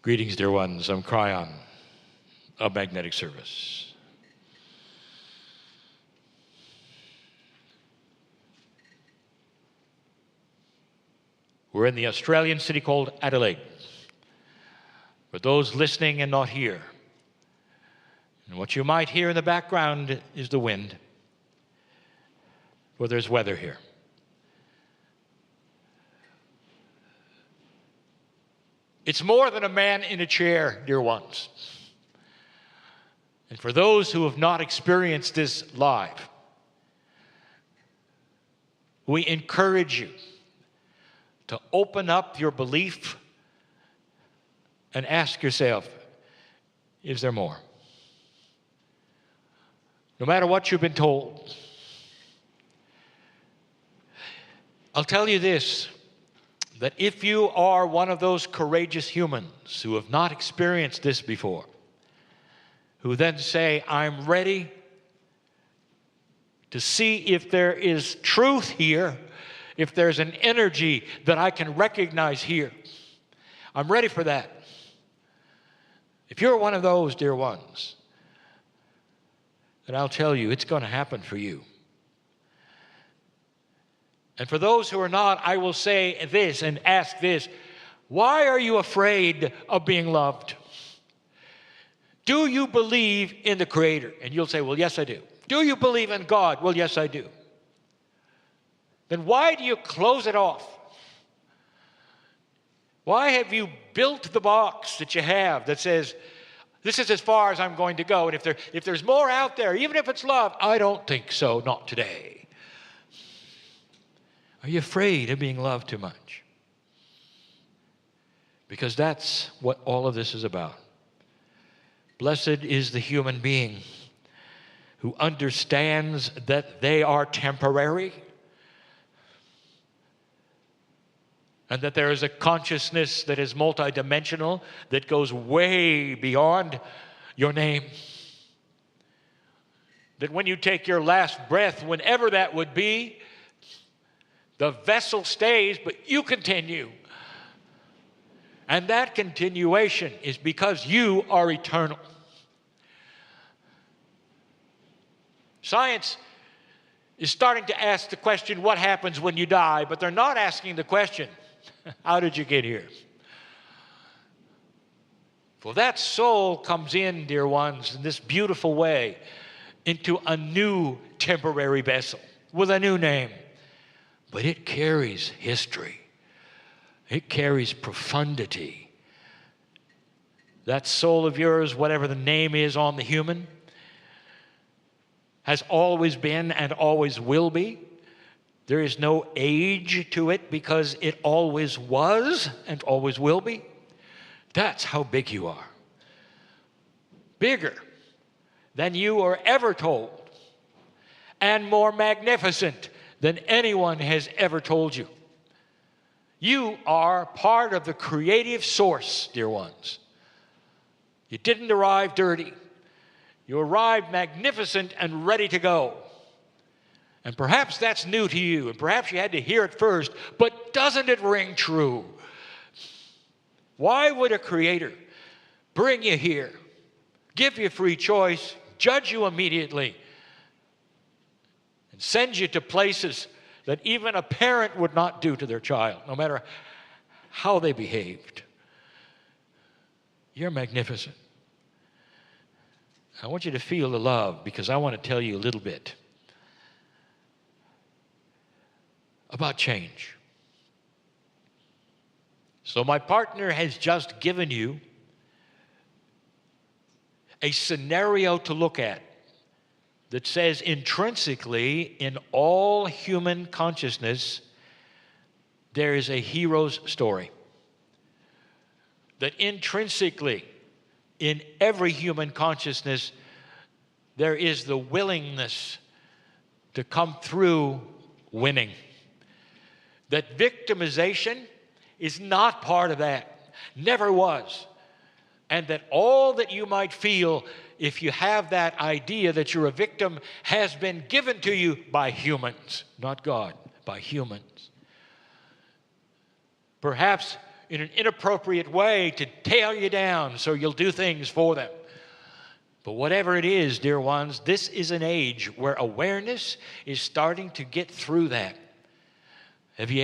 Greetings, dear ones. I'm Kryon of Magnetic Service. We're in the Australian city called Adelaide. For those listening and not here, and what you might hear in the background is the wind, for there's weather here. It's more than a man in a chair, dear ones. And for those who have not experienced this live, we encourage you to open up your belief and ask yourself, is there more? No matter what you've been told. I'll tell you this, that if you are one of those courageous humans who have not experienced this before, who then say, I'm ready to see if there is truth here, if there's an energy that I can recognize here, I'm ready for that. If you're one of those, dear ones, then I'll tell you, it's going to happen for you. And for those who are not, I will say this and ask this. Why are you afraid of being loved? Do you believe in the Creator? And you'll say, well, yes, I do. Do you believe in God? Well, yes, I do. Then why do you close it off? Why have you built the box that you have that says, this is as far as I'm going to go, and if there's more out there, even if it's love, I don't think so, not today. Are you afraid of being loved too much? Because that's what all of this is about. Blessed is the human being who understands that they are temporary and that there is a consciousness that is multidimensional, that goes way beyond your name. That when you take your last breath, whenever that would be, the vessel stays, but you continue. And that continuation is because you are eternal. Science is starting to ask the question, what happens when you die? But they're not asking the question, how did you get here? For that soul comes in, dear ones, in this beautiful way, into a new temporary vessel with a new name. But it carries history. It carries profundity. That soul of yours, whatever the name is on the human, has always been and always will be. There is no age to it because it always was and always will be. That's how big you are. Bigger than you were ever told, and more magnificent than anyone has ever told you. You are part of the creative source, dear ones. You didn't arrive dirty. You arrived magnificent and ready to go. And perhaps that's new to you, and perhaps you had to hear it first, but doesn't it ring true? Why would a creator bring you here, give you free choice, judge you immediately, and send you to places that even a parent would not do to their child, no matter how they behaved? You're magnificent. I want you to feel the love, because I want to tell you a little bit about change. So my partner has just given you a scenario to look at that says intrinsically in all human consciousness there is a hero's story. That intrinsically in every human consciousness there is the willingness to come through winning. That victimization is not part of that, never was. And that all that you might feel if you have that idea that you're a victim has been given to you by humans, not God, by humans. Perhaps in an inappropriate way to tear you down so you'll do things for them. But whatever it is, dear ones, this is an age where awareness is starting to get through that. Have you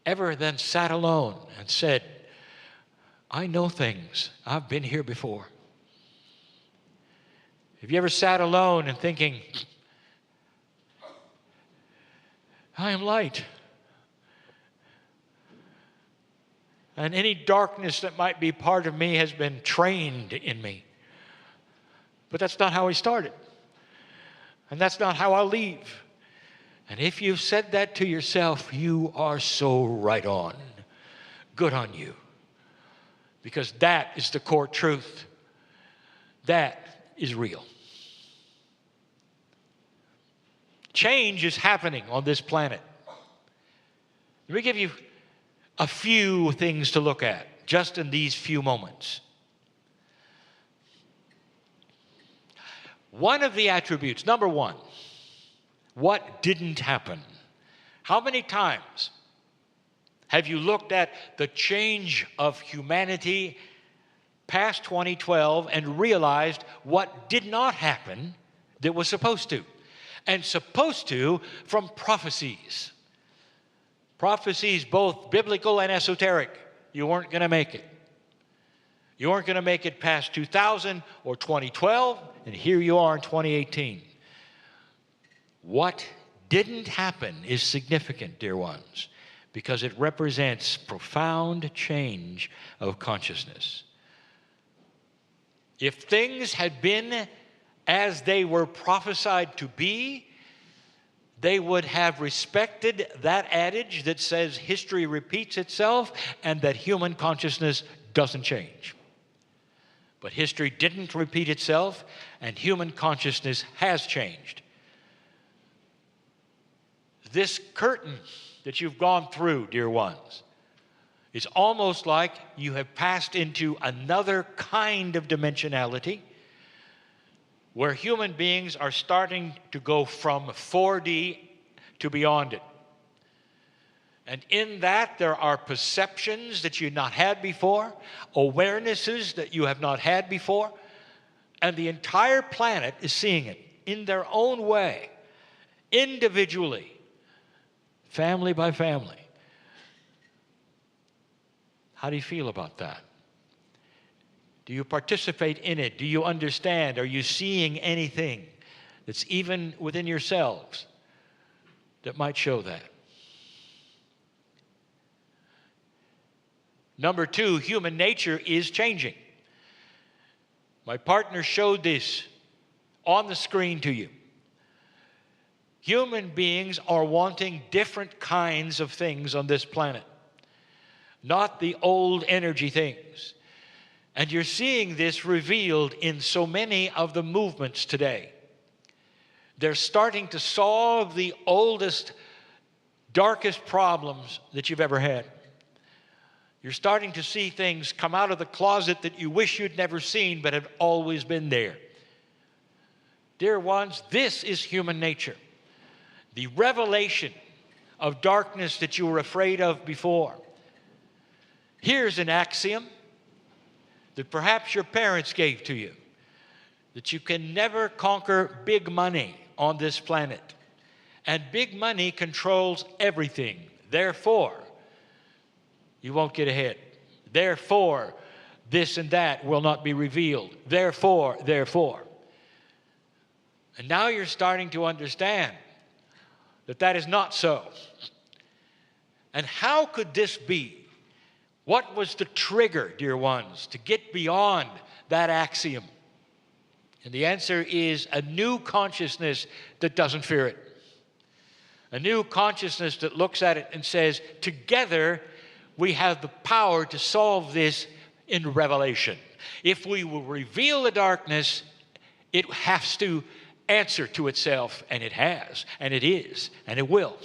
ever then sat alone and said, I know things. I've been here before. Have you ever sat alone and thinking, I am light. And any darkness that might be part of me has been trained in me. But that's not how I started. And that's not how I'll leave. And if you've said that to yourself, you are so right on. Good on you. Because that is the core truth. That is real. Change is happening on this planet. Let me give you a few things to look at just in these few moments. One of the attributes, number one, what didn't happen? How many times have you looked at the change of humanity past 2012 and realized what did not happen that was supposed to? And supposed to from prophecies. Prophecies both biblical and esoteric. You weren't going to make it. You weren't going to make it past 2000 or 2012, and here you are in 2018. What didn't happen is significant, dear ones, because it represents profound change of consciousness. If things had been as they were prophesied to be, they would have respected that adage that says history repeats itself and that human consciousness doesn't change. But history didn't repeat itself, and human consciousness has changed. This curtain that you've gone through, dear ones, is almost like you have passed into another kind of dimensionality where human beings are starting to go from 4D to beyond it. And in that, there are perceptions that you've not had before, awarenesses that you have not had before, and the entire planet is seeing it in their own way, individually, family by family. How do you feel about that? Do you participate in it? Do you understand? Are you seeing anything that's even within yourselves that might show that? Number two, human nature is changing. My partner showed this on the screen to you. Human beings are wanting different kinds of things on this planet, not the old energy things. And you're seeing this revealed in so many of the movements today. They're starting to solve the oldest, darkest problems that you've ever had. You're starting to see things come out of the closet that you wish you'd never seen but have always been there. Dear ones, this is human nature. The revelation of darkness that you were afraid of before. Here's an axiom that perhaps your parents gave to you, that you can never conquer big money on this planet. And big money controls everything. Therefore, you won't get ahead. Therefore, this and that will not be revealed. Therefore. And now you're starting to understand that that is not so. And how could this be? What was the trigger, dear ones, to get beyond that axiom? And the answer is a new consciousness that doesn't fear it. A new consciousness that looks at it and says, together we have the power to solve this in revelation. If we will reveal the darkness, it has to answer to itself, and it has, and it is, and it will.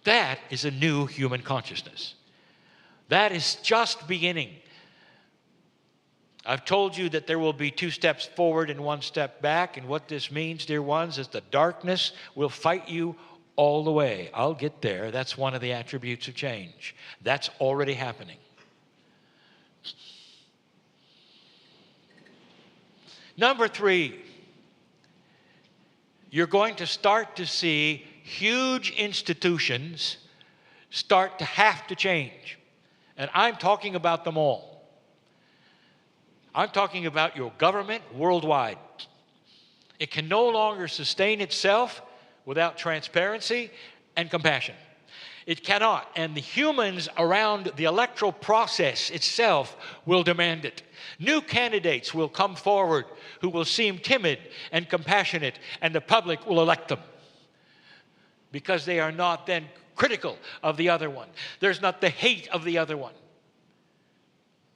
That is a new human consciousness. That is just beginning. I've told you that there will be 2 steps forward and 1 step back, and what this means, dear ones, is the darkness will fight you all the way. I'll get there. That's one of the attributes of change. That's already happening. Number 3, you're going to start to see huge institutions start to have to change. And I'm talking about them all. I'm talking about your government worldwide. It can no longer sustain itself without transparency and compassion. It cannot, and the humans around the electoral process itself will demand it. New candidates will come forward who will seem timid and compassionate, and the public will elect them because they are not then critical of the other one. There's not the hate of the other one.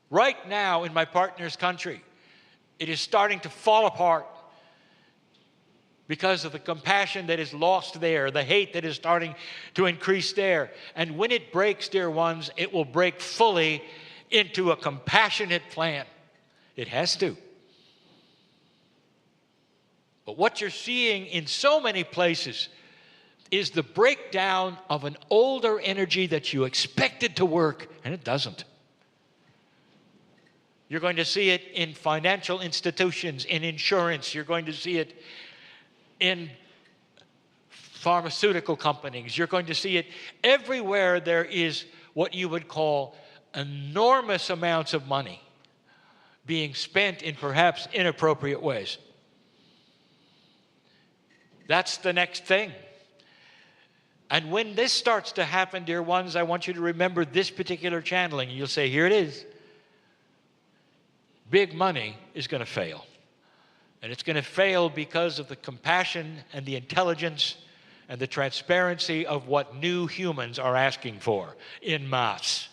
Right now in my partner's country, it is starting to fall apart because of the compassion that is lost there, the hate that is starting to increase there. And when it breaks, dear ones, it will break fully into a compassionate plan. It has to. But what you're seeing in so many places is the breakdown of an older energy that you expected to work, and it doesn't. You're going to see it in financial institutions, in insurance. You're going to see it in pharmaceutical companies. You're going to see it everywhere there is what you would call enormous amounts of money being spent in perhaps inappropriate ways. That's the next thing. And when this starts to happen, dear ones, I want you to remember this particular channeling. You'll say, here it is. Big money is going to fail. And it's going to fail because of the compassion and the intelligence and the transparency of what new humans are asking for in mass.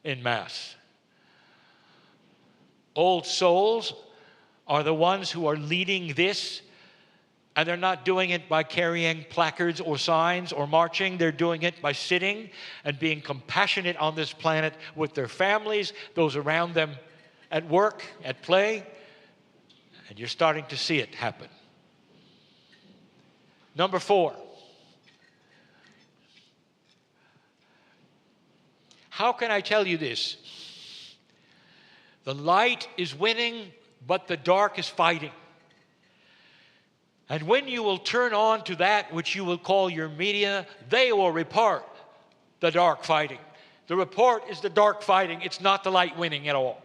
In mass. Old souls are the ones who are leading this, and they're not doing it by carrying placards or signs or marching. They're doing it by sitting and being compassionate on this planet with their families, those around them, at work, at play. And you're starting to see it happen. Number 4. How can I tell you this? The light is winning, but the dark is fighting. And when you will turn on to that which you will call your media, they will report the dark fighting. The report is the dark fighting. It's not the light winning at all.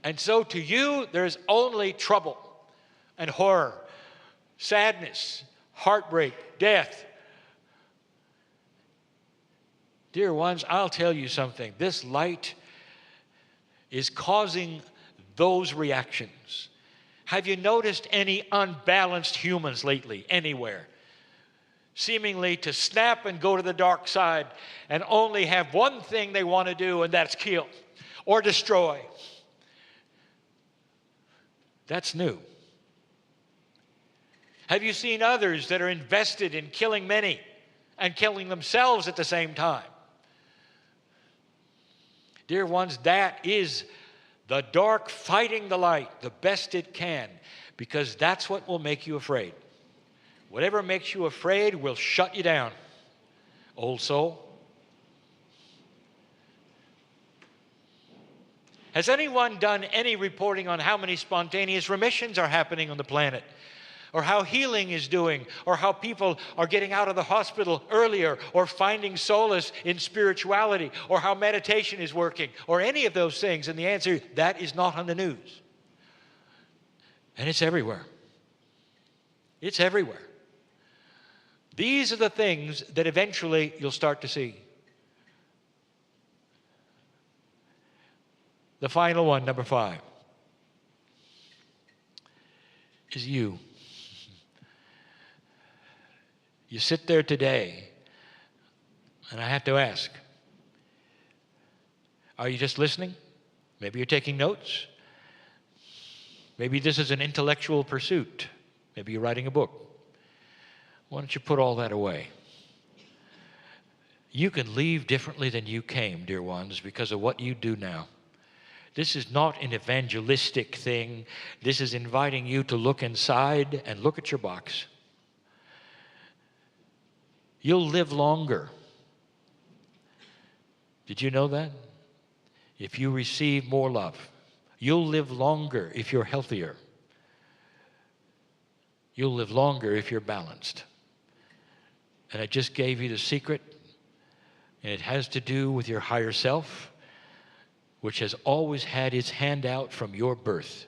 And so to you, there's only trouble and horror, sadness, heartbreak, death. Dear ones, I'll tell you something. This light is causing those reactions. Have you noticed any unbalanced humans lately, anywhere? Seemingly to snap and go to the dark side and only have one thing they want to do, and that's kill or destroy. That's new. Have you seen others that are invested in killing many and killing themselves at the same time? Dear ones, that is the dark fighting the light the best it can, because that's what will make you afraid. Whatever makes you afraid will shut you down, old soul. Has anyone done any reporting on how many spontaneous remissions are happening on the planet? Or how healing is doing? Or how people are getting out of the hospital earlier? Or finding solace in spirituality? Or how meditation is working? Or any of those things? And the answer, that is not on the news. And it's everywhere. It's everywhere. These are the things that eventually you'll start to see. The final one, number 5, is you. You sit there today, and I have to ask, are you just listening? Maybe you're taking notes. Maybe this is an intellectual pursuit. Maybe you're writing a book. Why don't you put all that away? You can leave differently than you came, dear ones, because of what you do now. This is not an evangelistic thing. This is inviting you to look inside and look at your box you'll live longer. Did you know that? If you receive more love, you'll live longer if you're healthier. You'll live longer if you're balanced. And I just gave you the secret, and it has to do with your higher self, which has always had its hand out from your birth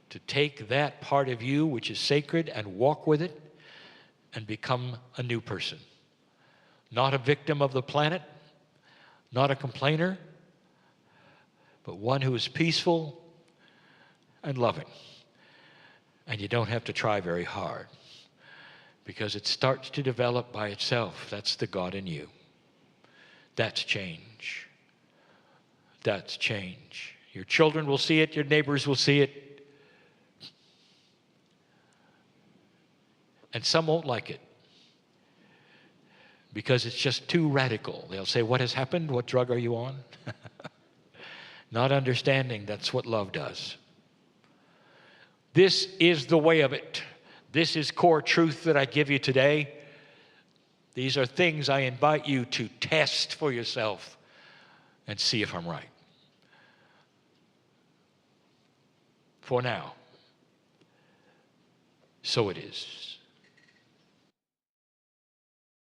to take that part of you which is sacred and walk with it and become a new person. Not a victim of the planet, not a complainer, but one who is peaceful and loving. And you don't have to try very hard because it starts to develop by itself. That's the God in you. That's change. That's change. Your children will see it. Your neighbors will see it. And some won't like it because it's just too radical. They'll say, what has happened? What drug are you on? Not understanding that's what love does. This is the way of it. This is core truth that I give you today. These are things I invite you to test for yourself and see if I'm right. For now, so it is.